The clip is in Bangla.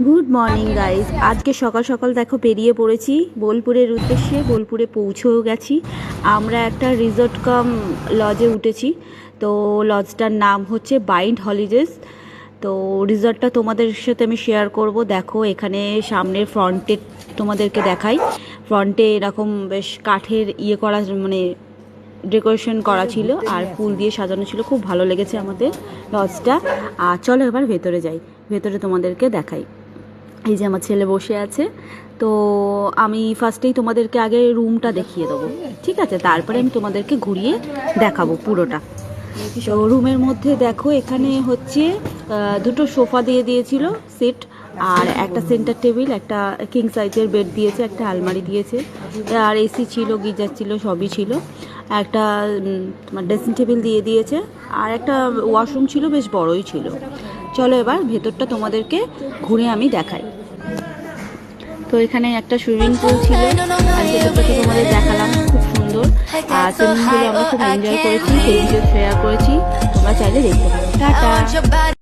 Good morning guys. আজকে সকাল সকাল দেখো বেরিয়ে পড়েছি বোলপুরের উদ্দেশ্যে। বোলপুরে পৌঁছেও গেছি। আমরা একটা রিসর্ট কাম লজে উঠেছি। তো লজটার নাম হচ্ছে বাইন্ড হলিডেজ। তো রিসর্টটা তোমাদের সাথে আমি শেয়ার করব। দেখো এখানে সামনের ফ্রন্টে তোমাদেরকে দেখাই। ফ্রন্টে এরকম বেশ কাঠের করা, মানে ডেকোরেশন করা ছিল আর ফুল দিয়ে সাজানো ছিল। খুব ভালো লেগেছে আমাদের লজটা। আর চলো এবার ভেতরে যাই, ভেতরে তোমাদেরকে দেখাই। এই যে আমার ছেলে বসে আছে। তো আমি ফার্স্টেই তোমাদেরকে আগে রুমটা দেখিয়ে দেবো, ঠিক আছে? তারপরে আমি তোমাদেরকে ঘুরিয়ে দেখাবো পুরোটা। তো রুমের মধ্যে দেখো এখানে হচ্ছে দুটো সোফা দিয়ে দিয়েছিল সেট, আর একটা সেন্টার টেবিল, একটা কিং সাইজের বেড দিয়েছে, একটা আলমারি দিয়েছে, আর এসি ছিল, গিজার ছিল, সবই ছিল। একটা তোমার ড্রেসিং টেবিল দিয়ে দিয়েছে, আর একটা ওয়াশরুম ছিল, বেশ বড়ই ছিল। চলো এবার ভেতরটা তোমাদেরকে ঘুরে আমি দেখাই। তো এখানে একটা সুইমিং পুল ছিল, আর ভেতরটা তো তোমাদের দেখালাম, খুব সুন্দর। আর সুইমিং পুলে আমরা খুব এনজয় করেছি, সেই ভিডিও শেয়ার করেছি, তোমরা চাইলে দেখতে পারো। টাটা।